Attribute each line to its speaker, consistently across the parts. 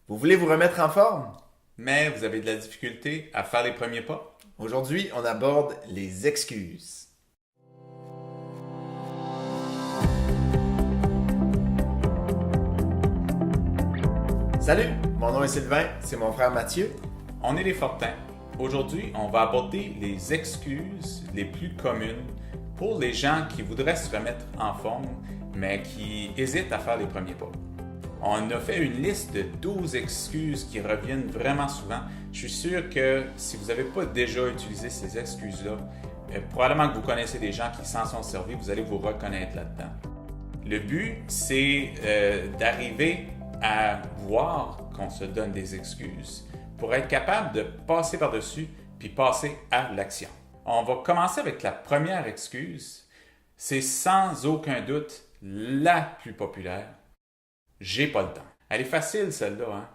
Speaker 1: Vous voulez vous remettre en forme?
Speaker 2: Mais vous avez de la difficulté à faire les premiers pas?
Speaker 1: Aujourd'hui, on aborde les excuses. Salut, mon nom est Sylvain, c'est mon frère Mathieu.
Speaker 2: On est les Fortins. Aujourd'hui, on va aborder les excuses les plus communes pour les gens qui voudraient se remettre en forme, mais qui hésitent à faire les premiers pas. On a fait une liste de 12 excuses qui reviennent vraiment souvent. Je suis sûr que si vous n'avez pas déjà utilisé ces excuses-là, probablement que vous connaissez des gens qui s'en sont servis, vous allez vous reconnaître là-dedans. Le but, c'est d'arriver à voir qu'on se donne des excuses pour être capable de passer par-dessus puis passer à l'action. On va commencer avec la première excuse. C'est sans aucun doute la plus populaire. J'ai pas le temps. Elle est facile, celle-là.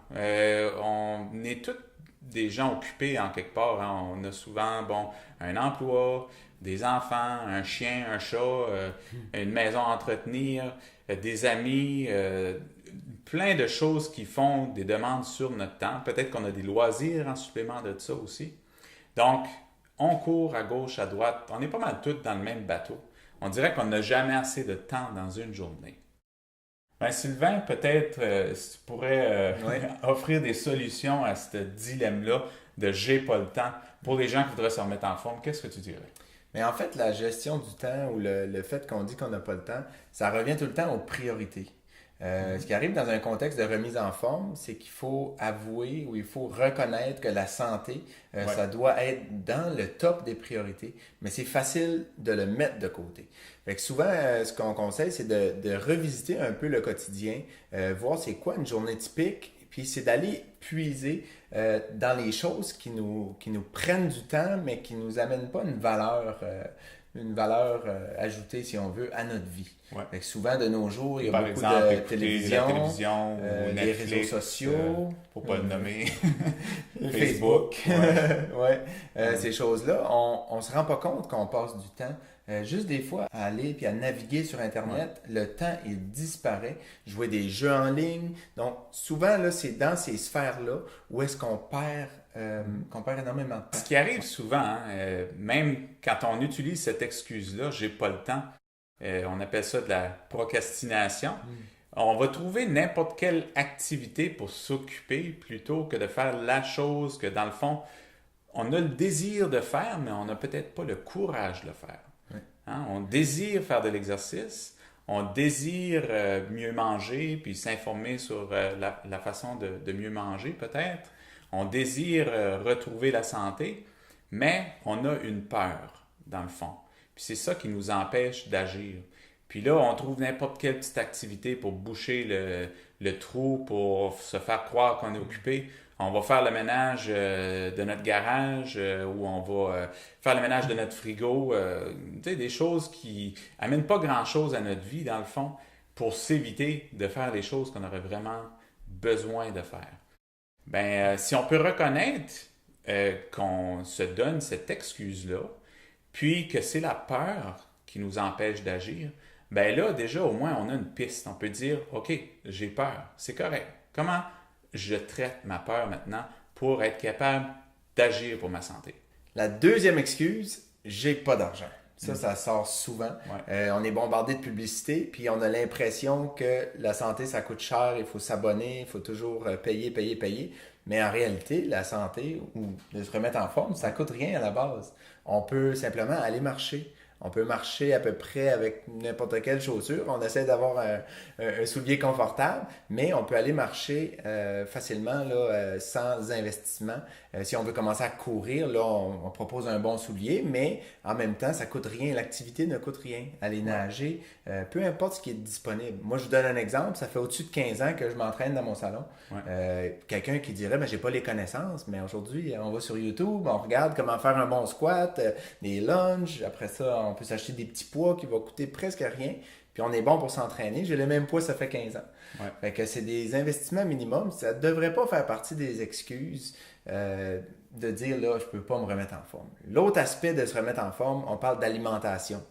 Speaker 2: On est tous des gens occupés en quelque part. On a souvent un emploi, des enfants, un chien, un chat, une maison à entretenir, des amis, plein de choses qui font des demandes sur notre temps. Peut-être qu'on a des loisirs en supplément de ça aussi. Donc, on court à gauche, à droite. On est pas mal tous dans le même bateau. On dirait qu'on n'a jamais assez de temps dans une journée. Sylvain, peut-être si tu pourrais offrir des solutions à ce dilemme-là de j'ai pas le temps pour les gens qui voudraient se remettre en forme, qu'est-ce que tu dirais?
Speaker 1: Mais en fait, la gestion du temps ou le fait qu'on dit qu'on n'a pas le temps, ça revient tout le temps aux priorités. Ce qui arrive dans un contexte de remise en forme, c'est qu'il faut avouer ou il faut reconnaître que la santé, ça doit être dans le top des priorités, mais c'est facile de le mettre de côté. Fait que souvent, ce qu'on conseille, c'est de revisiter un peu le quotidien, voir c'est quoi une journée typique, puis c'est d'aller puiser dans les choses qui nous prennent du temps, mais qui ne nous amènent pas une valeur ajoutée, si on veut, à notre vie.
Speaker 2: Ouais.
Speaker 1: Fait que souvent, de nos jours, il y a
Speaker 2: Par
Speaker 1: beaucoup
Speaker 2: exemple,
Speaker 1: de
Speaker 2: écouter
Speaker 1: télévision,
Speaker 2: la télévision ou
Speaker 1: les
Speaker 2: Netflix,
Speaker 1: réseaux sociaux,
Speaker 2: pour pas le nommer,
Speaker 1: Facebook. Ouais.
Speaker 2: Ouais.
Speaker 1: Ces choses-là, on ne se rend pas compte qu'on passe du temps. Juste des fois, à aller puis à naviguer sur Internet, le temps, il disparaît. Jouer des jeux en ligne. Donc, souvent, là, c'est dans ces sphères-là où est-ce qu'on perd énormément de temps.
Speaker 2: Ce qui arrive souvent, même quand on utilise cette excuse-là, j'ai pas le temps, on appelle ça de la procrastination. On va trouver n'importe quelle activité pour s'occuper plutôt que de faire la chose que, dans le fond, on a le désir de faire, mais on n'a peut-être pas le courage de le faire. On désire faire de l'exercice, on désire mieux manger, puis s'informer sur la façon de mieux manger peut-être. On désire retrouver la santé, mais on a une peur, dans le fond. Puis c'est ça qui nous empêche d'agir. Puis là, on trouve n'importe quelle petite activité pour boucher le trou, pour se faire croire qu'on est occupé. On va faire le ménage de notre garage ou on va faire le ménage de notre frigo. Tu sais, des choses qui amènent pas grand-chose à notre vie, dans le fond, pour s'éviter de faire les choses qu'on aurait vraiment besoin de faire. Si on peut reconnaître qu'on se donne cette excuse-là, puis que c'est la peur qui nous empêche d'agir, là, déjà, au moins, on a une piste. On peut dire, OK, j'ai peur, c'est correct. Comment je traite ma peur maintenant pour être capable d'agir pour ma santé?
Speaker 1: La deuxième excuse, j'ai pas d'argent. Ça sort souvent.
Speaker 2: Ouais.
Speaker 1: On est bombardé de publicité, puis on a l'impression que la santé, ça coûte cher, il faut s'abonner, il faut toujours payer. Mais en réalité, la santé ou de se remettre en forme, ça coûte rien à la base. On peut simplement aller marcher. On peut marcher à peu près avec n'importe quelle chaussure. On essaie d'avoir un soulier confortable, mais on peut aller marcher facilement là, sans investissement. Si on veut commencer à courir, là, on propose un bon soulier, mais en même temps, ça coûte rien. L'activité ne coûte rien. Aller nager, peu importe ce qui est disponible. Moi, je vous donne un exemple. Ça fait au-dessus de 15 ans que je m'entraîne dans mon salon. Quelqu'un qui dirait, j'ai pas les connaissances, mais aujourd'hui, on va sur YouTube, on regarde comment faire un bon squat, des lunges. Après ça, on peut s'acheter des petits poids qui vont coûter presque rien. Puis on est bon pour s'entraîner. J'ai le même poids, ça fait 15 ans. Fait que c'est des investissements minimums. Ça ne devrait pas faire partie des excuses de dire, là, je peux pas me remettre en forme. L'autre aspect de se remettre en forme, on parle d'alimentation.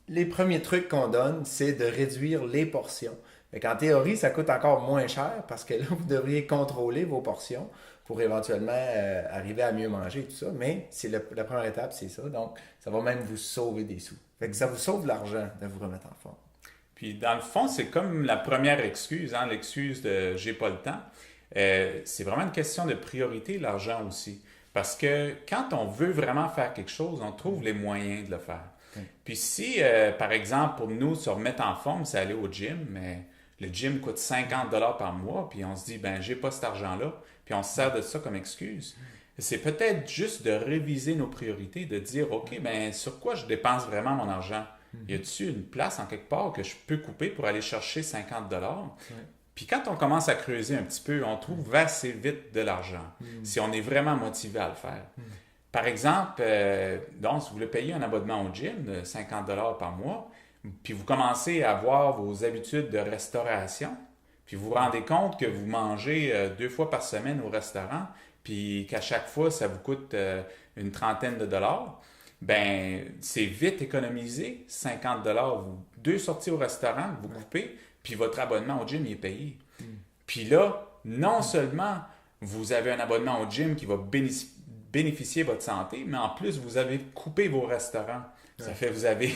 Speaker 1: Les premiers trucs qu'on donne, c'est de réduire les portions. Fait qu'en théorie, ça coûte encore moins cher parce que là, vous devriez contrôler vos portions pour éventuellement arriver à mieux manger et tout ça. Mais c'est la première étape, c'est ça. Donc, ça va même vous sauver des sous. Fait que ça vous sauve de l'argent de vous remettre en forme.
Speaker 2: Puis dans le fond, c'est comme la première excuse, hein, l'excuse de j'ai pas le temps. C'est vraiment une question de priorité, l'argent aussi. Parce que quand on veut vraiment faire quelque chose, on trouve les moyens de le faire. Puis si, par exemple, pour nous, se remettre en forme, c'est aller au gym, mais le gym coûte 50$ par mois, puis on se dit, ben, j'ai pas cet argent-là, puis on se sert de ça comme excuse. C'est peut-être juste de réviser nos priorités, de dire, OK, ben, sur quoi je dépense vraiment mon argent? Y a-t-il une place en quelque part que je peux couper pour aller chercher 50$? Puis quand on commence à creuser un petit peu, on trouve assez vite de l'argent, si on est vraiment motivé à le faire. Par exemple, donc, si vous voulez payer un abonnement au gym de 50$ par mois, puis vous commencez à voir vos habitudes de restauration, puis vous vous rendez compte que vous mangez 2 fois par semaine au restaurant, puis qu'à chaque fois, ça vous coûte une trentaine de dollars, ben c'est vite économisé, 50$. 2 sorties au restaurant, vous coupez, puis votre abonnement au gym il est payé. Puis là, non seulement vous avez un abonnement au gym qui va bénéficier votre santé, mais en plus, vous avez coupé vos restaurants. Ça fait que vous avez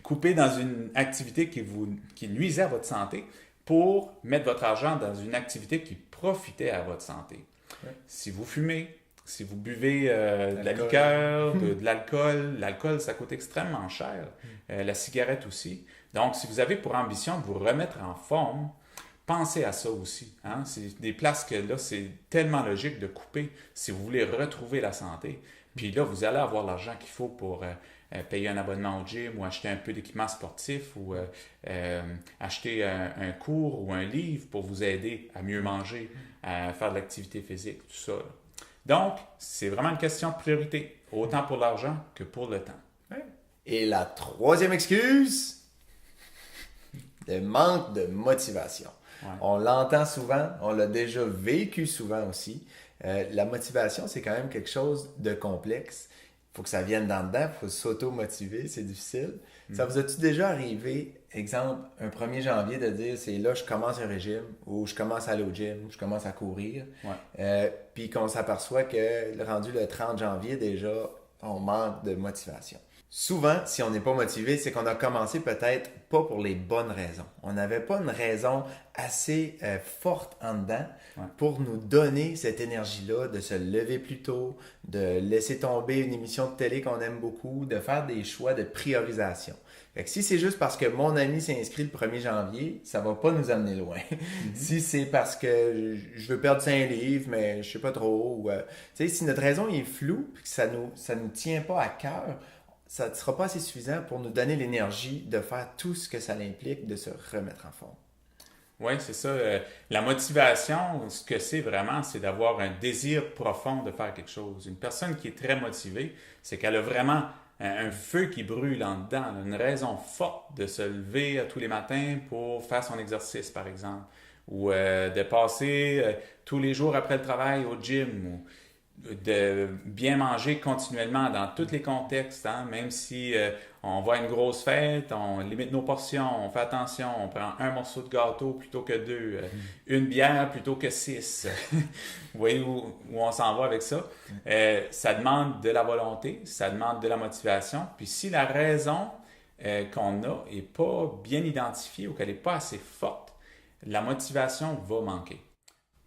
Speaker 2: coupé dans une activité qui nuisait à votre santé pour mettre votre argent dans une activité qui profitait à votre santé. Si vous fumez, si vous buvez de la liqueur, de l'alcool, l'alcool, ça coûte extrêmement cher. La cigarette aussi. Donc, si vous avez pour ambition de vous remettre en forme, pensez à ça aussi. Hein? C'est des places que là, c'est tellement logique de couper si vous voulez retrouver la santé. Puis là, vous allez avoir l'argent qu'il faut pour payer un abonnement au gym ou acheter un peu d'équipement sportif ou acheter un cours ou un livre pour vous aider à mieux manger, à faire de l'activité physique, tout ça. Là. Donc, c'est vraiment une question de priorité, autant pour l'argent que pour le temps.
Speaker 1: Et la troisième excuse, le manque de motivation. On l'entend souvent, on l'a déjà vécu souvent aussi. La motivation, c'est quand même quelque chose de complexe. Il faut que ça vienne d'en dedans, il faut s'auto-motiver, c'est difficile. Ça vous a-tu déjà arrivé, exemple, un 1er janvier, de dire c'est là je commence un régime, ou je commence à aller au gym, ou je commence à courir, puis qu'on s'aperçoit que rendu le 30 janvier déjà, on manque de motivation. Souvent, si on n'est pas motivé, c'est qu'on a commencé peut-être pas pour les bonnes raisons. On n'avait pas une raison assez forte en dedans pour nous donner cette énergie-là, de se lever plus tôt, de laisser tomber une émission de télé qu'on aime beaucoup, de faire des choix de priorisation. Fait que si c'est juste parce que mon ami s'est inscrit le 1er janvier, ça va pas nous amener loin. Si c'est parce que je veux perdre 5 livres, mais je sais pas trop, ou si notre raison est floue, puis que ça nous tient pas à cœur, ça ne sera pas assez suffisant pour nous donner l'énergie de faire tout ce que ça implique de se remettre en forme.
Speaker 2: Oui, c'est ça. La motivation, ce que c'est vraiment, c'est d'avoir un désir profond de faire quelque chose. Une personne qui est très motivée, c'est qu'elle a vraiment un feu qui brûle en dedans, une raison forte de se lever tous les matins pour faire son exercice, par exemple, ou de passer tous les jours après le travail au gym, ou de bien manger continuellement dans tous les contextes, hein? Même si on va à une grosse fête, on limite nos portions, on fait attention, on prend un morceau de gâteau plutôt que 2, une bière plutôt que 6. Vous voyez où on s'en va avec ça? Ça demande de la volonté, ça demande de la motivation. Puis si la raison qu'on a n'est pas bien identifiée ou qu'elle n'est pas assez forte, la motivation va manquer.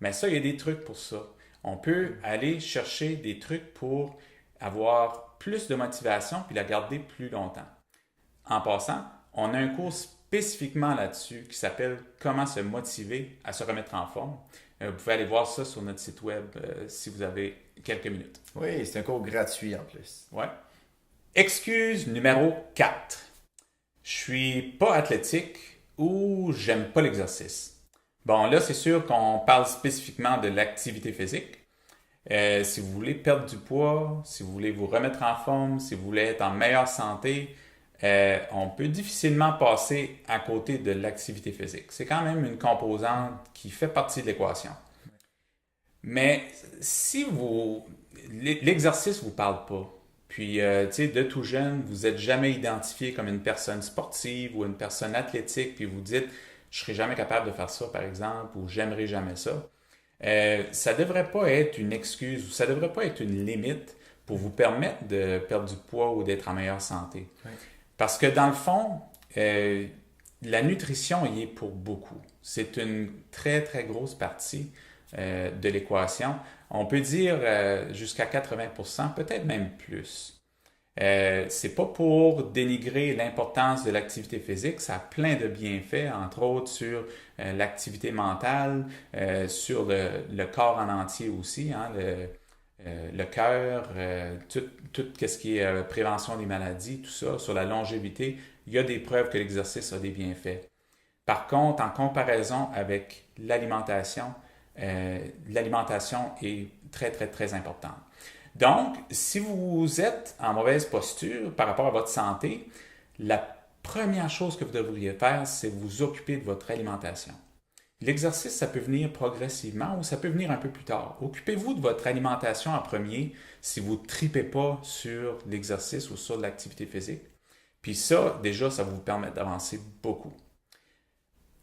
Speaker 2: Mais ça, il y a des trucs pour ça. On peut aller chercher des trucs pour avoir plus de motivation puis la garder plus longtemps. En passant, on a un cours spécifiquement là-dessus qui s'appelle « Comment se motiver à se remettre en forme ». Vous pouvez aller voir ça sur notre site web si vous avez quelques minutes.
Speaker 1: Oui, c'est un cours gratuit en plus.
Speaker 2: Ouais. Excuse numéro 4. Je suis pas athlétique ou j'aime pas l'exercice. Bon, là, c'est sûr qu'on parle spécifiquement de l'activité physique. Si vous voulez perdre du poids, si vous voulez vous remettre en forme, si vous voulez être en meilleure santé, on peut difficilement passer à côté de l'activité physique. C'est quand même une composante qui fait partie de l'équation. Mais si l'exercice ne vous parle pas, puis de tout jeune, vous n'êtes jamais identifié comme une personne sportive ou une personne athlétique, puis vous dites je serai jamais capable de faire ça, par exemple, ou j'aimerais jamais ça. Ça devrait pas être une excuse ou ça devrait pas être une limite pour vous permettre de perdre du poids ou d'être en meilleure santé.
Speaker 1: Oui.
Speaker 2: Parce que dans le fond, la nutrition y est pour beaucoup. C'est une très, très grosse partie de l'équation. On peut dire jusqu'à 80%, peut-être même plus. C'est pas pour dénigrer l'importance de l'activité physique, ça a plein de bienfaits, entre autres sur l'activité mentale, sur le corps en entier aussi, hein, le cœur, tout ce qui est prévention des maladies, tout ça, sur la longévité, il y a des preuves que l'exercice a des bienfaits. Par contre, en comparaison avec l'alimentation est très, très, très importante. Donc, si vous êtes en mauvaise posture par rapport à votre santé, la première chose que vous devriez faire, c'est vous occuper de votre alimentation. L'exercice, ça peut venir progressivement ou ça peut venir un peu plus tard. Occupez-vous de votre alimentation en premier si vous ne tripez pas sur l'exercice ou sur l'activité physique. Puis ça, déjà, ça va vous permettre d'avancer beaucoup.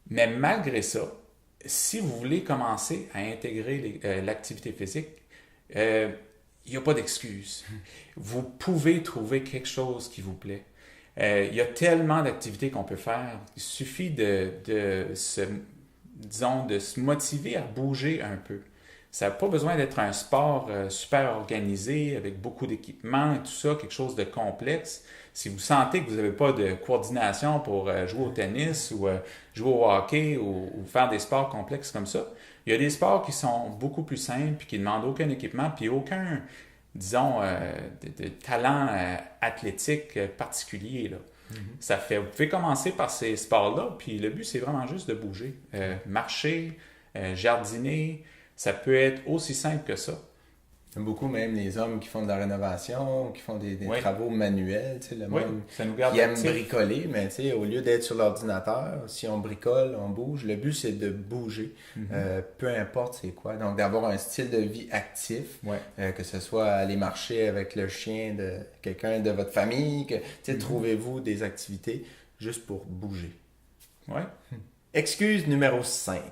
Speaker 2: Mais malgré ça, si vous voulez commencer à intégrer l'activité physique, il n'y a pas d'excuse. Vous pouvez trouver quelque chose qui vous plaît. Il y a tellement d'activités qu'on peut faire. Il suffit de se motiver à bouger un peu. Ça n'a pas besoin d'être un sport super organisé, avec beaucoup d'équipements et tout ça, quelque chose de complexe. Si vous sentez que vous n'avez pas de coordination pour jouer au tennis ou jouer au hockey ou faire des sports complexes comme ça, il y a des sports qui sont beaucoup plus simples et qui ne demandent aucun équipement puis aucun, disons, de talent athlétique particulier, là. Mm-hmm. Vous pouvez commencer par ces sports-là, puis le but, c'est vraiment juste de bouger. Marcher, jardiner, ça peut être aussi simple que ça.
Speaker 1: Il y a beaucoup même les hommes qui font de la rénovation, qui font des
Speaker 2: oui.
Speaker 1: travaux manuels, tu sais, le monde
Speaker 2: ça nous garde
Speaker 1: qui aime
Speaker 2: actifs.
Speaker 1: bricoler, mais tu sais, au lieu d'être sur l'ordinateur, si on bricole, on bouge, le but c'est de bouger, peu importe c'est quoi. Donc d'avoir un style de vie actif, que ce soit aller marcher avec le chien de quelqu'un de votre famille, que tu sais, trouvez-vous des activités juste pour bouger.
Speaker 2: Ouais.
Speaker 1: Excuse numéro 5.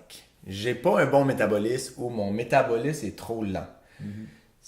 Speaker 1: J'ai pas un bon métabolisme ou mon métabolisme est trop lent.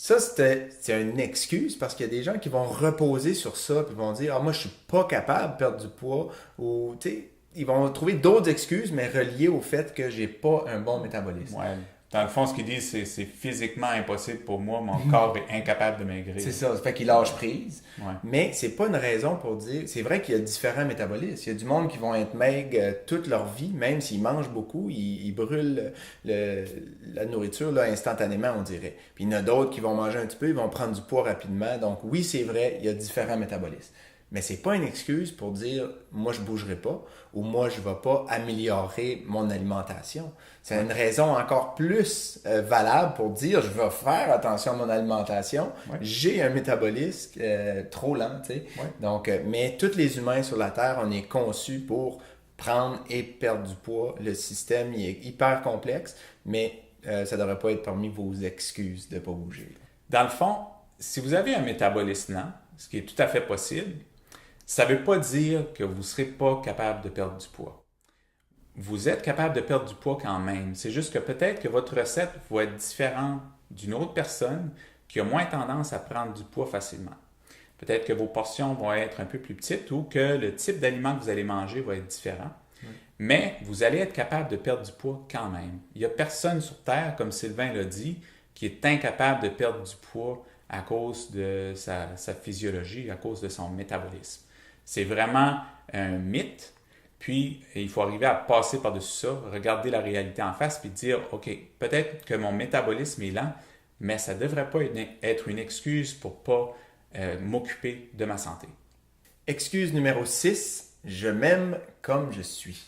Speaker 1: Ça, c'est une excuse parce qu'il y a des gens qui vont reposer sur ça et vont dire « Ah, moi, je suis pas capable de perdre du poids. » Ou, tu sais, ils vont trouver d'autres excuses, mais reliées au fait que j'ai pas un bon métabolisme.
Speaker 2: Ouais. Dans le fond, ce qu'ils disent, c'est physiquement impossible pour moi. Mon corps est incapable de maigrir.
Speaker 1: C'est ça. Ça fait qu'ils lâchent prise.
Speaker 2: Ouais.
Speaker 1: Mais c'est pas une raison pour dire... C'est vrai qu'il y a différents métabolismes. Il y a du monde qui vont être maigres toute leur vie, même s'ils mangent beaucoup, ils brûlent la nourriture là, instantanément, on dirait. Puis il y en a d'autres qui vont manger un petit peu, ils vont prendre du poids rapidement. Donc oui, c'est vrai, il y a différents métabolismes. Mais c'est pas une excuse pour dire « moi, je bougerai pas » ou « moi, je vais pas améliorer mon alimentation ». C'est une raison encore plus valable pour dire « je vais faire attention à mon alimentation, j'ai un métabolisme trop lent ». Tu sais. Donc, mais tous les humains sur la Terre, on est conçus pour prendre et perdre du poids. Le système il est hyper complexe, mais ça ne devrait pas être parmi vos excuses de ne pas bouger.
Speaker 2: Dans le fond, si vous avez un métabolisme lent, ce qui est tout à fait possible, ça ne veut pas dire que vous ne serez pas capable de perdre du poids. Vous êtes capable de perdre du poids quand même. C'est juste que peut-être que votre recette va être différente d'une autre personne qui a moins tendance à prendre du poids facilement. Peut-être que vos portions vont être un peu plus petites ou que le type d'aliment que vous allez manger va être différent. Mais vous allez être capable de perdre du poids quand même. Il n'y a personne sur Terre, comme Sylvain l'a dit, qui est incapable de perdre du poids à cause de sa physiologie, à cause de son métabolisme. C'est vraiment un mythe, puis il faut arriver à passer par-dessus ça, regarder la réalité en face, puis dire « OK, peut-être que mon métabolisme est lent, mais ça ne devrait pas être une excuse pour ne pas m'occuper de ma santé. »
Speaker 1: Excuse numéro 6, je m'aime comme je suis.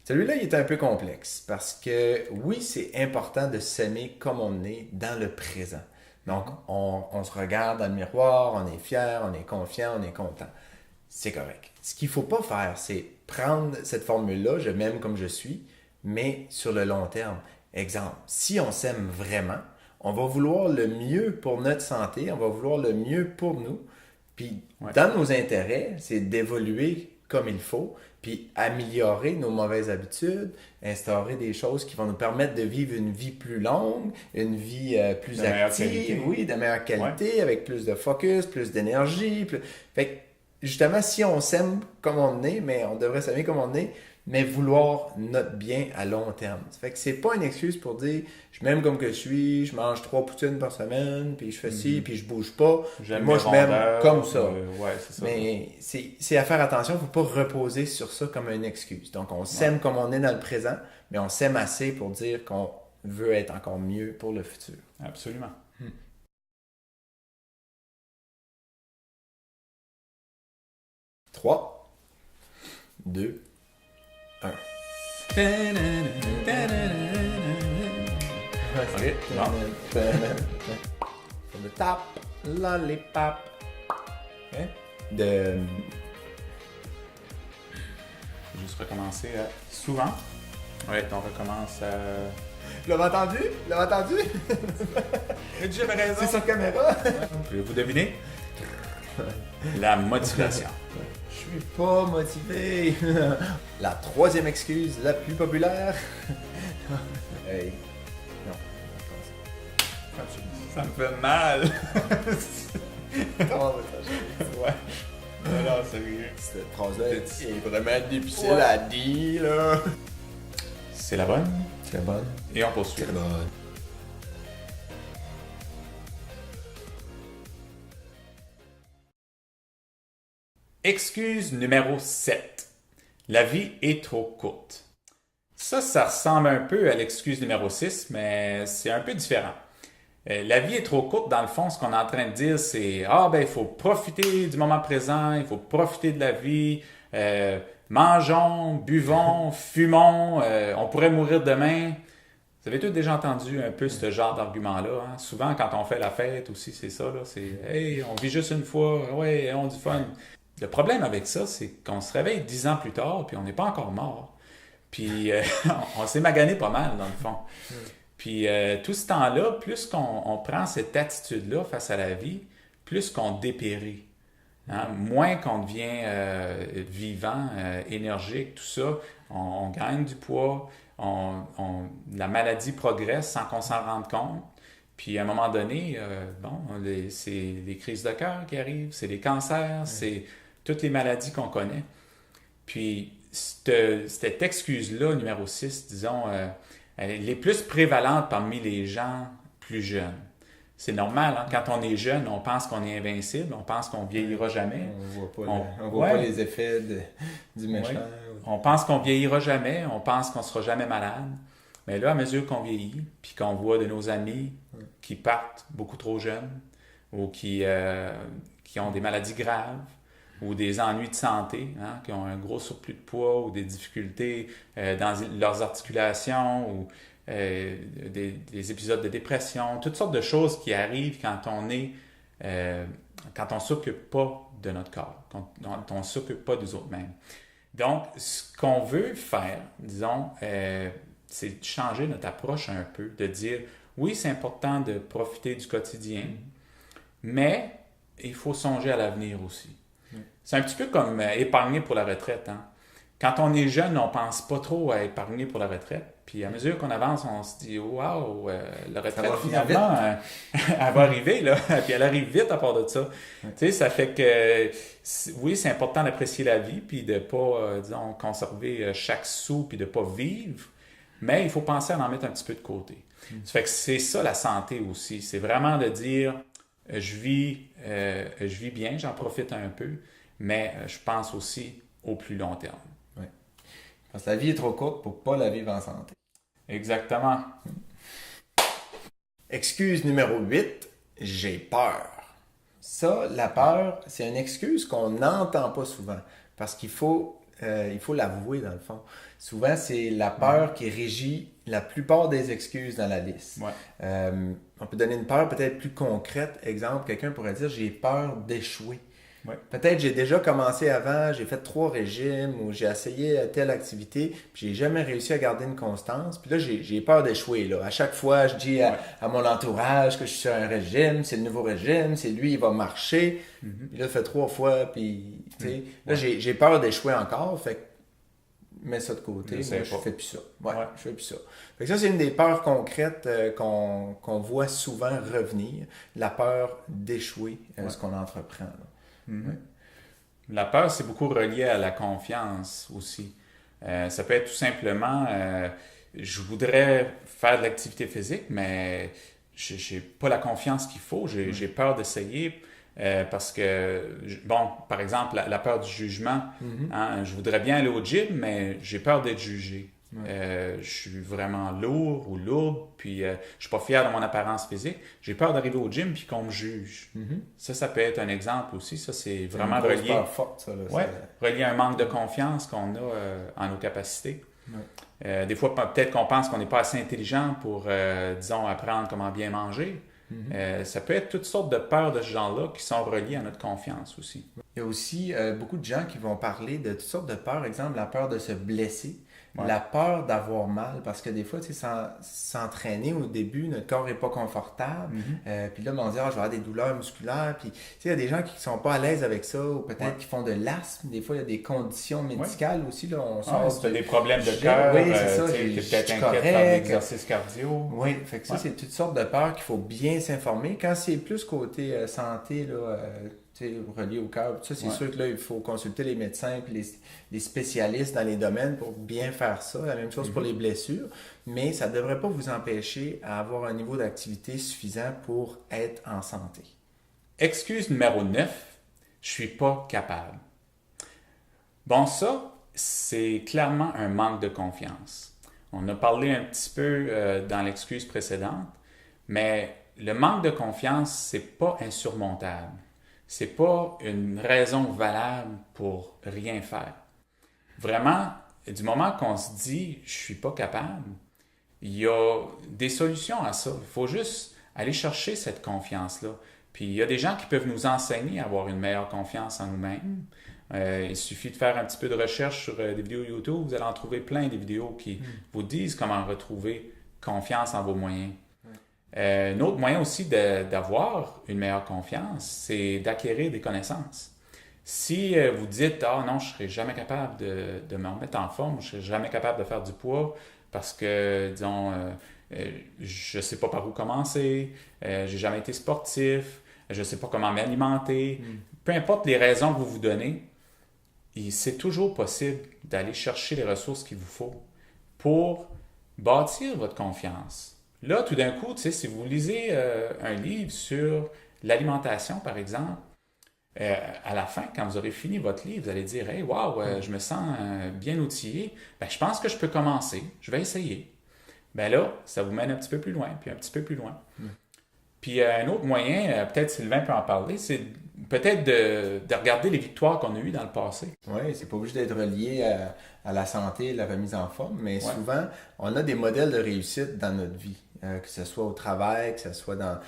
Speaker 1: Celui-là, il est un peu complexe parce que oui, c'est important de s'aimer comme on est dans le présent. Donc, on se regarde dans le miroir, on est fier, on est confiant, on est content. C'est correct. Ce qu'il ne faut pas faire, c'est prendre cette formule-là, je m'aime comme je suis, mais sur le long terme. Exemple, si on s'aime vraiment, on va vouloir le mieux pour notre santé, on va vouloir le mieux pour nous. Puis, dans nos intérêts, c'est d'évoluer comme il faut, puis améliorer nos mauvaises habitudes, instaurer des choses qui vont nous permettre de vivre une vie plus longue, une vie plus
Speaker 2: De meilleure
Speaker 1: active,
Speaker 2: qualité.
Speaker 1: oui, de meilleure qualité, avec plus de focus, plus d'énergie. Fait que, justement, si on s'aime comme on est, mais on devrait s'aimer comme on est, mais vouloir notre bien à long terme. Ça fait que c'est pas une excuse pour dire je m'aime comme que je suis, je mange 3 poutines par semaine, puis je fais ci, puis je bouge pas.
Speaker 2: J'aime
Speaker 1: Moi,
Speaker 2: les
Speaker 1: je m'aime
Speaker 2: rondeurs,
Speaker 1: comme ça.
Speaker 2: ouais, c'est ça.
Speaker 1: Mais c'est à faire attention, il ne faut pas reposer sur ça comme une excuse. Donc, on s'aime comme on est dans le présent, mais on s'aime assez pour dire qu'on veut être encore mieux pour le futur.
Speaker 2: Absolument.
Speaker 1: 3, 2, 1.
Speaker 2: Ok, bon.
Speaker 1: From the top, lollipop.
Speaker 2: Hein?
Speaker 1: De...
Speaker 2: Je vais juste recommencer souvent. Ouais, on recommence à...
Speaker 1: L'avez entendu? L'avez entendu?
Speaker 2: J'avais raison.
Speaker 1: C'est sur caméra.
Speaker 2: Pouvez-vous deviner? La motivation.
Speaker 1: Je suis pas motivé. La troisième excuse la plus populaire. Hey. Non.
Speaker 2: Ça me fait mal.
Speaker 1: Comment on va ça?
Speaker 2: Ouais. Non, sérieux.
Speaker 1: Cette phrase-là est vraiment difficile à dire, là.
Speaker 2: C'est la bonne.
Speaker 1: C'est la bonne.
Speaker 2: Et on poursuit.
Speaker 1: C'est la bonne.
Speaker 2: Excuse numéro 7. La vie est trop courte. Ça ressemble un peu à l'excuse numéro 6, mais c'est un peu différent. La vie est trop courte, dans le fond, ce qu'on est en train de dire, c'est il faut profiter du moment présent, il faut profiter de la vie, mangeons, buvons, fumons, on pourrait mourir demain. Vous avez tous déjà entendu un peu ce genre d'argument-là. Hein? Souvent, quand on fait la fête aussi, c'est ça, là, c'est « Hey, on vit juste une fois, ouais, on a du fun ». Le problème avec ça, c'est qu'on se réveille 10 ans plus tard, puis on n'est pas encore mort. Puis on s'est magané pas mal, dans le fond. Puis tout ce temps-là, plus qu'on prend cette attitude-là face à la vie, plus qu'on dépérit. Hein? Moins qu'on devient vivant, énergique, tout ça, on gagne du poids, la maladie progresse sans qu'on s'en rende compte. Puis à un moment donné, c'est les crises de cœur qui arrivent, c'est les cancers, c'est toutes les maladies qu'on connaît. Puis cette excuse-là, numéro 6, disons, elle est plus prévalente parmi les gens plus jeunes. C'est normal, hein? Quand on est jeune, on pense qu'on est invincible, on pense qu'on vieillira jamais.
Speaker 1: On voit pas les effets du méchant.
Speaker 2: Ouais. On pense qu'on vieillira jamais, on pense qu'on sera jamais malade. Mais là, à mesure qu'on vieillit, puis qu'on voit de nos amis qui partent beaucoup trop jeunes, ou qui ont des maladies graves, ou des ennuis de santé, hein, qui ont un gros surplus de poids, ou des difficultés dans leurs articulations, ou des épisodes de dépression, toutes sortes de choses qui arrivent quand on s'occupe pas de notre corps, quand on s'occupe pas des autres mêmes. Donc, ce qu'on veut faire, disons, c'est de changer notre approche un peu, de dire, oui, c'est important de profiter du quotidien, mais il faut songer à l'avenir aussi. C'est un petit peu comme épargner pour la retraite. Hein? Quand on est jeune, on ne pense pas trop à épargner pour la retraite. Puis à mesure qu'on avance, on se dit « Wow, la retraite, finalement, elle va arriver. » là. Puis elle arrive vite à part de ça. Tu sais, ça fait que, oui, c'est important d'apprécier la vie, puis de ne pas, disons, conserver chaque sou, puis de ne pas vivre. Mais il faut penser à en mettre un petit peu de côté. Ça fait que c'est ça la santé aussi. C'est vraiment de dire « je vis bien, j'en profite un peu. » Mais je pense aussi au plus long terme.
Speaker 1: Oui. Parce que la vie est trop courte pour ne pas la vivre en santé.
Speaker 2: Exactement.
Speaker 1: Excuse numéro 8, j'ai peur. Ça, la peur, c'est une excuse qu'on n'entend pas souvent. Parce qu'il faut l'avouer, dans le fond. Souvent, c'est la peur qui régit la plupart des excuses dans la liste.
Speaker 2: Ouais.
Speaker 1: On peut donner une peur peut-être plus concrète. Exemple, quelqu'un pourrait dire « j'ai peur d'échouer ».
Speaker 2: Ouais.
Speaker 1: Peut-être j'ai déjà commencé avant, j'ai fait 3 régimes ou j'ai essayé telle activité, puis j'ai jamais réussi à garder une constance. Puis là, j'ai peur d'échouer. Là. À chaque fois, je dis à mon entourage que je suis sur un régime, c'est le nouveau régime, c'est lui, il va marcher. Puis là, ça fait 3 fois, puis tu sais, là, j'ai peur d'échouer encore. Fait que mets ça de côté. Moi, je fais plus ça. Je fais plus ça. Fait que ça, c'est une des peurs concrètes qu'on voit souvent revenir. La peur d'échouer ce qu'on entreprend. Là.
Speaker 2: La peur, c'est beaucoup relié à la confiance aussi. Ça peut être tout simplement, je voudrais faire de l'activité physique, mais j'ai pas la confiance qu'il faut. J'ai peur d'essayer. Parce que, bon, par exemple, la peur du jugement. Hein, je voudrais bien aller au gym, mais j'ai peur d'être jugé. Je suis vraiment lourd ou lourde, puis je suis pas fier de mon apparence physique. J'ai peur d'arriver au gym puis qu'on me juge. Ça peut être un exemple aussi. Ça, c'est vraiment relié.
Speaker 1: Peur forte, ça, là,
Speaker 2: relié à un manque de confiance qu'on a en nos capacités. Des fois, peut-être qu'on pense qu'on n'est pas assez intelligent pour, disons, apprendre comment bien manger. Ça peut être toutes sortes de peurs de ce genre-là qui sont reliées à notre confiance aussi.
Speaker 1: Il y a aussi beaucoup de gens qui vont parler de toutes sortes de peurs. Exemple, la peur de se blesser, la peur d'avoir mal, parce que des fois, tu sais, s'entraîner au début, notre corps n'est pas confortable. Puis là, on se dit, je vais avoir des douleurs musculaires. Puis, tu sais, il y a des gens qui ne sont pas à l'aise avec ça, ou peut-être qui font de l'asthme. Des fois, il y a des conditions médicales aussi. Là,
Speaker 2: tu as des problèmes de cœur.
Speaker 1: Oui, c'est ça.
Speaker 2: Tu es peut-être inquiet de faire de l'exercice cardio.
Speaker 1: Oui, fait que ça, c'est toutes sortes de peurs qu'il faut bien s'informer. Quand c'est plus côté santé, là, relié au cœur, ça, c'est sûr que là, il faut consulter les médecins et les spécialistes dans les domaines pour bien faire ça. La même chose pour les blessures, mais ça ne devrait pas vous empêcher à avoir un niveau d'activité suffisant pour être en santé.
Speaker 2: Excuse numéro 9, je suis pas capable. Bon, ça, c'est clairement un manque de confiance. On a parlé un petit peu dans l'excuse précédente, mais le manque de confiance, c'est pas insurmontable. C'est pas une raison valable pour rien faire. Vraiment, du moment qu'on se dit « je suis pas capable », il y a des solutions à ça. Il faut juste aller chercher cette confiance-là. Puis il y a des gens qui peuvent nous enseigner à avoir une meilleure confiance en nous-mêmes. Il suffit de faire un petit peu de recherche sur des vidéos YouTube. Vous allez en trouver plein des vidéos qui vous disent comment retrouver confiance en vos moyens. Un autre moyen aussi d'avoir une meilleure confiance, c'est d'acquérir des connaissances. Si vous dites « Ah non, je ne serai jamais capable de me remettre en forme, je ne serai jamais capable de faire du poids parce que, disons, je ne sais pas par où commencer, j'ai jamais été sportif, je ne sais pas comment m'alimenter. » Peu importe les raisons que vous vous donnez, c'est toujours possible d'aller chercher les ressources qu'il vous faut pour bâtir votre confiance. Là, tout d'un coup, tu sais, si vous lisez un livre sur l'alimentation, par exemple, à la fin, quand vous aurez fini votre livre, vous allez dire « Hey, wow, je me sens bien outillé. Ben, je pense que je peux commencer. Je vais essayer. » Ben là, ça vous mène un petit peu plus loin, puis un petit peu plus loin. Puis un autre moyen, peut-être Sylvain peut en parler, c'est peut-être de regarder les victoires qu'on a eues dans le passé.
Speaker 1: Oui, c'est pas obligé d'être relié à la santé, la remise en forme, mais souvent, on a des modèles de réussite dans notre vie. Que ce soit au travail, que ce soit dans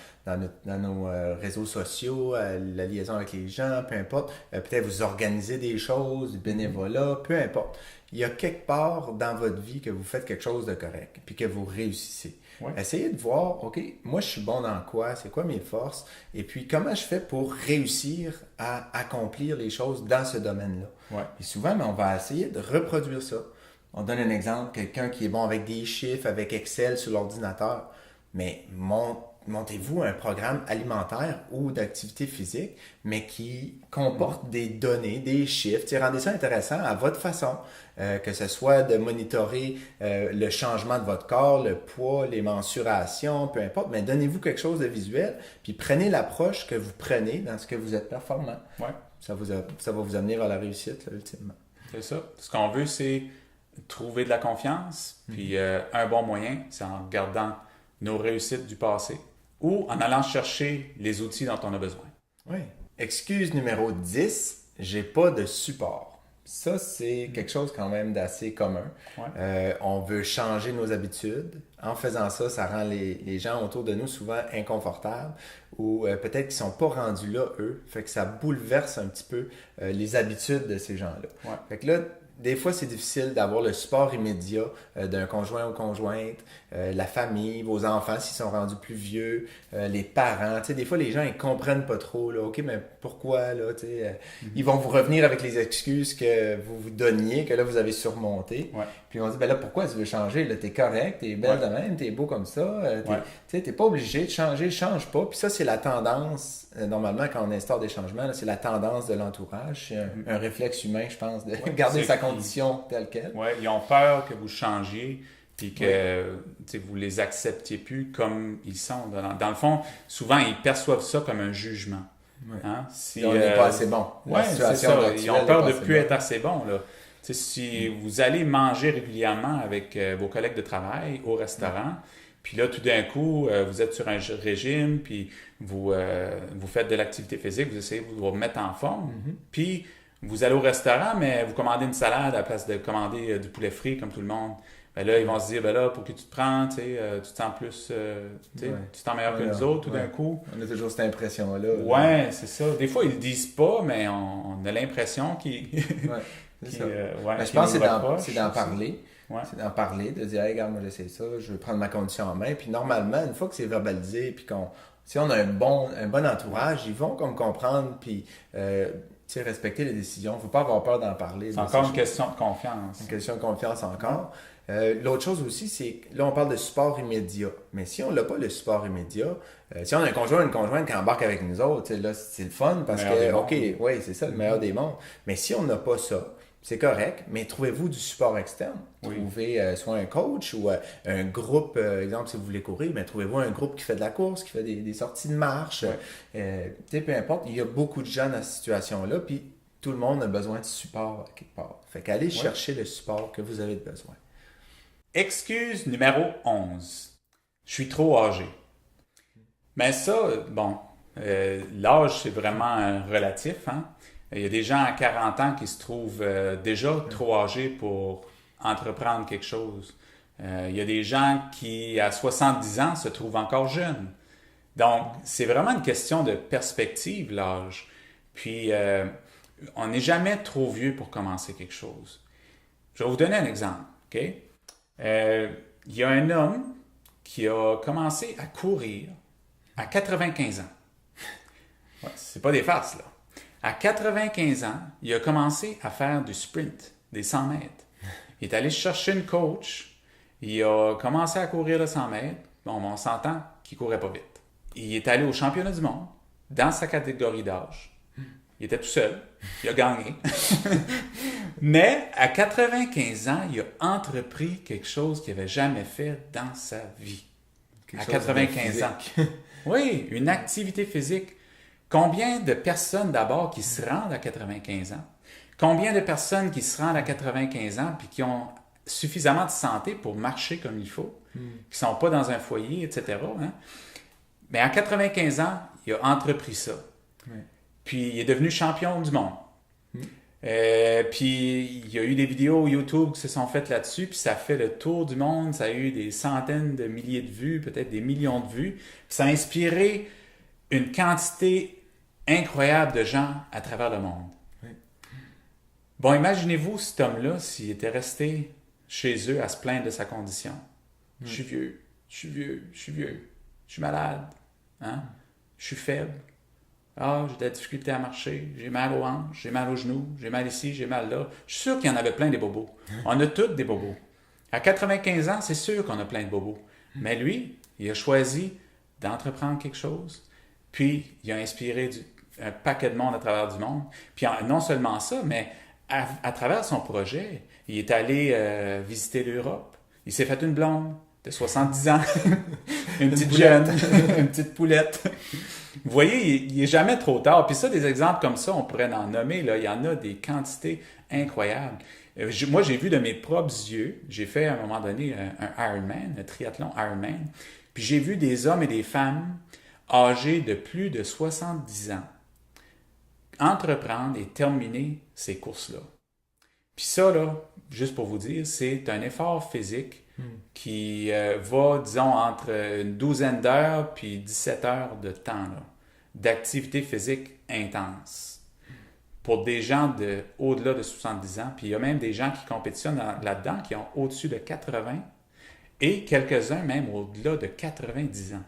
Speaker 1: nos réseaux sociaux, la liaison avec les gens, peu importe. Peut-être vous organisez des choses, du bénévolat, peu importe. Il y a quelque part dans votre vie que vous faites quelque chose de correct, puis que vous réussissez. Essayez de voir, OK, moi je suis bon dans quoi, c'est quoi mes forces, et puis comment je fais pour réussir à accomplir les choses dans ce domaine-là. Et souvent, on va essayer de reproduire ça. On donne un exemple, quelqu'un qui est bon avec des chiffres, avec Excel sur l'ordinateur, mais montez-vous un programme alimentaire ou d'activité physique, mais qui comporte des données, des chiffres. Rendez ça intéressant à votre façon, que ce soit de monitorer le changement de votre corps, le poids, les mensurations, peu importe, mais donnez-vous quelque chose de visuel, puis prenez l'approche que vous prenez dans ce que vous êtes performant. Ça va vous amener vers la réussite, là, ultimement.
Speaker 2: C'est ça. Ce qu'on veut, c'est trouver de la confiance, puis un bon moyen, c'est en regardant nos réussites du passé ou en allant chercher les outils dont on a besoin.
Speaker 1: Oui. Excuse numéro 10, j'ai pas de support. Ça, c'est quelque chose quand même d'assez commun. On veut changer nos habitudes. En faisant ça, ça rend les gens autour de nous souvent inconfortables ou peut-être qu'ils ne sont pas rendus là, eux. Fait que ça bouleverse un petit peu les habitudes de ces gens-là. Fait que là, des fois, c'est difficile d'avoir le support immédiat d'un conjoint ou conjointe, la famille, vos enfants s'ils sont rendus plus vieux, les parents. Tu sais, des fois, les gens, ils comprennent pas trop, là, OK, mais pourquoi, là, tu sais, ils vont vous revenir avec les excuses que vous vous donniez, que là, vous avez surmonté. Puis on dit, ben là, pourquoi tu veux changer? Là, t'es correct, t'es belle de même, t'es beau comme ça. Tu sais, t'es pas obligé de changer, change pas. Puis ça, c'est la tendance, normalement, quand on instaure des changements, là, c'est la tendance de l'entourage. C'est un réflexe humain, je pense, de garder sa condition telle qu'elle.
Speaker 2: Oui, ils ont peur que vous changiez puis que vous les acceptiez plus comme ils sont. Dans le fond, souvent, ils perçoivent ça comme un jugement. Hein?
Speaker 1: Si on n'est pas assez bon.
Speaker 2: Oui, c'est ça. Ils ont peur de ne plus être assez bon. Là. Si vous allez manger régulièrement avec vos collègues de travail au restaurant, puis là, tout d'un coup, vous êtes sur un régime, puis vous faites de l'activité physique, vous essayez de vous remettre en forme, puis vous allez au restaurant, mais vous commandez une salade à la place de commander du poulet frit comme tout le monde. Ben là, ils vont se dire, ben là, pour que tu te prends, tu te sens plus, tu te sens meilleur que nous autres tout d'un coup.
Speaker 1: On a toujours cette impression-là.
Speaker 2: Oui, c'est ça. Des fois, ils le disent pas, mais on a l'impression qu'ils...
Speaker 1: c'est ça. Mais je pense que c'est d'en parler. C'est d'en parler, de dire, hey, regarde, moi j'essaie ça, je veux prendre ma condition en main. Puis normalement, une fois que c'est verbalisé, puis si on a un bon entourage, ils vont comme comprendre, puis respecter les décisions. Il ne faut pas avoir peur d'en parler.
Speaker 2: C'est encore une question de confiance.
Speaker 1: Une question de confiance encore. L'autre chose aussi, c'est que là, on parle de support immédiat. Mais si on n'a pas le support immédiat, si on a un conjoint ou une conjointe qui embarque avec nous autres, là, c'est le fun parce que, OK, oui, c'est ça, le meilleur des mondes. Mais si on n'a pas ça, c'est correct, mais trouvez-vous du support externe. Trouvez soit un coach ou un groupe, exemple, si vous voulez courir, mais trouvez-vous un groupe qui fait de la course, qui fait des sorties de marche. Peu importe, il y a beaucoup de gens dans cette situation-là, puis tout le monde a besoin de support à quelque part. Fait qu'allez chercher le support que vous avez besoin.
Speaker 2: Excuse numéro 11. Je suis trop âgé. Mais ça, bon, l'âge, c'est vraiment relatif, hein? Il y a des gens à 40 ans qui se trouvent déjà trop âgés pour entreprendre quelque chose. Il y a des gens qui, à 70 ans, se trouvent encore jeunes. Donc, c'est vraiment une question de perspective, l'âge. Puis, on n'est jamais trop vieux pour commencer quelque chose. Je vais vous donner un exemple, OK? Il y a un homme qui a commencé à courir à 95 ans. C'est pas des farces, là. À 95 ans, il a commencé à faire du sprint, des 100 mètres. Il est allé chercher une coach. Il a commencé à courir le 100 mètres. Bon, on s'entend qu'il ne courait pas vite. Il est allé au championnat du monde, dans sa catégorie d'âge. Il était tout seul. Il a gagné. Mais à 95 ans, il a entrepris quelque chose qu'il n'avait jamais fait dans sa vie. À 95 ans. Oui, une activité physique. Combien de personnes d'abord qui se rendent à 95 ans? Combien de personnes qui se rendent à 95 ans puis qui ont suffisamment de santé pour marcher comme il faut, qui ne sont pas dans un foyer, etc. Hein? Mais à 95 ans, il a entrepris ça. Puis il est devenu champion du monde. Puis il y a eu des vidéos YouTube qui se sont faites là-dessus, puis ça a fait le tour du monde, ça a eu des centaines de milliers de vues, peut-être des millions de vues. Puis ça a inspiré une quantité incroyable de gens à travers le monde. Bon, imaginez-vous cet homme-là s'il était resté chez eux à se plaindre de sa condition. Je suis vieux, je suis vieux, je suis vieux, je suis malade, hein? Je suis faible. Ah, j'ai de la difficulté à marcher, j'ai mal aux hanches, j'ai mal aux genoux, j'ai mal ici, j'ai mal là. Je suis sûr qu'il y en avait plein des bobos. On a tous des bobos. À 95 ans, c'est sûr qu'on a plein de bobos. Mais lui, il a choisi d'entreprendre quelque chose, puis il a inspiré un paquet de monde à travers du monde. Puis non seulement ça, mais à travers son projet, il est allé visiter l'Europe. Il s'est fait une blonde de 70 ans, une petite jeune, une petite poulette. Vous voyez, il n'est jamais trop tard. Puis ça, des exemples comme ça, on pourrait en nommer. Là, il y en a des quantités incroyables. Moi, j'ai vu de mes propres yeux, j'ai fait à un moment donné un Ironman, un triathlon Ironman, puis j'ai vu des hommes et des femmes âgés de plus de 70 ans entreprendre et terminer ces courses-là. Puis ça, là, juste pour vous dire, c'est un effort physique qui va, disons, entre une douzaine d'heures puis 17 heures de temps, là, d'activité physique intense pour des gens au-delà de 70 ans. Puis il y a même des gens qui compétitionnent là-dedans qui ont au-dessus de 80 et quelques-uns même au-delà de 90 ans.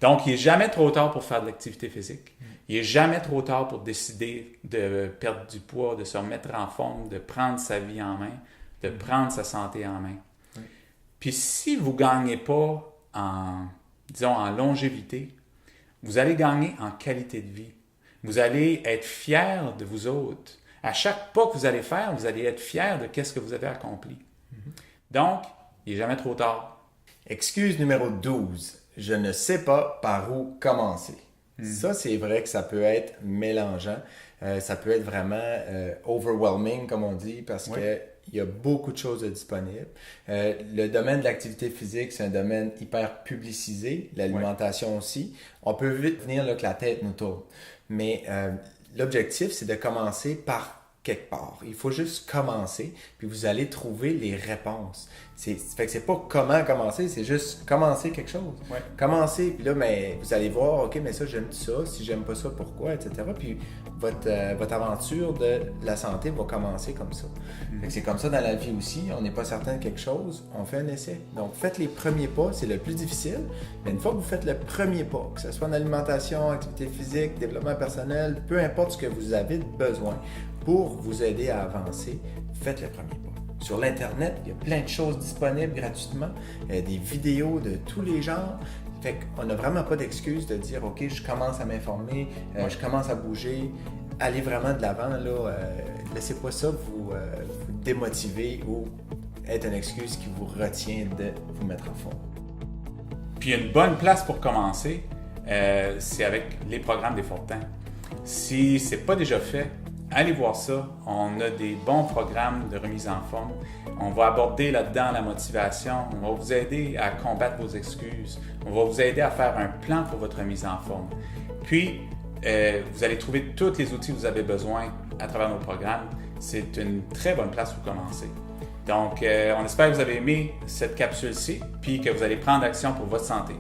Speaker 2: Donc, il n'est jamais trop tard pour faire de l'activité physique. Il n'est jamais trop tard pour décider de perdre du poids, de se remettre en forme, de prendre sa vie en main, de prendre sa santé en main. Puis si vous ne gagnez pas en longévité, vous allez gagner en qualité de vie. Vous allez être fier de vous autres. À chaque pas que vous allez faire, vous allez être fier de ce que vous avez accompli. Donc, il n'est jamais trop tard.
Speaker 1: Excuse numéro 12. Je ne sais pas par où commencer. Ça, c'est vrai que ça peut être mélangeant. Ça peut être vraiment overwhelming, comme on dit, parce qu'il y a beaucoup de choses disponibles. Le domaine de l'activité physique, c'est un domaine hyper publicisé. L'alimentation aussi. On peut vite venir là, que la tête nous tourne. Mais l'objectif, c'est de commencer par quelque part. Il faut juste commencer, puis vous allez trouver les réponses. Fait que c'est pas comment commencer, c'est juste commencer quelque chose. Commencer, puis là, mais vous allez voir, OK, mais ça, j'aime ça, si j'aime pas ça, pourquoi, etc. Puis votre aventure de la santé va commencer comme ça. Fait que c'est comme ça dans la vie aussi, on n'est pas certain de quelque chose, on fait un essai. Donc, faites les premiers pas, c'est le plus difficile, mais une fois que vous faites le premier pas, que ce soit en alimentation, activité physique, développement personnel, peu importe ce que vous avez besoin, pour vous aider à avancer, faites le premier pas. Sur l'Internet, il y a plein de choses disponibles gratuitement, des vidéos de tous les genres. Fait qu'on n'a vraiment pas d'excuse de dire « OK, je commence à m'informer, je commence à bouger ». Allez vraiment de l'avant, là. Laissez pas ça vous démotiver ou être une excuse qui vous retient de vous mettre en forme.
Speaker 2: Puis une bonne place pour commencer, c'est avec les programmes des Fortins. Si ce n'est pas déjà fait, allez voir ça. On a des bons programmes de remise en forme. On va aborder là-dedans la motivation. On va vous aider à combattre vos excuses. On va vous aider à faire un plan pour votre remise en forme. Puis, vous allez trouver tous les outils que vous avez besoin à travers nos programmes. C'est une très bonne place pour commencer. Donc, on espère que vous avez aimé cette capsule-ci puis que vous allez prendre action pour votre santé.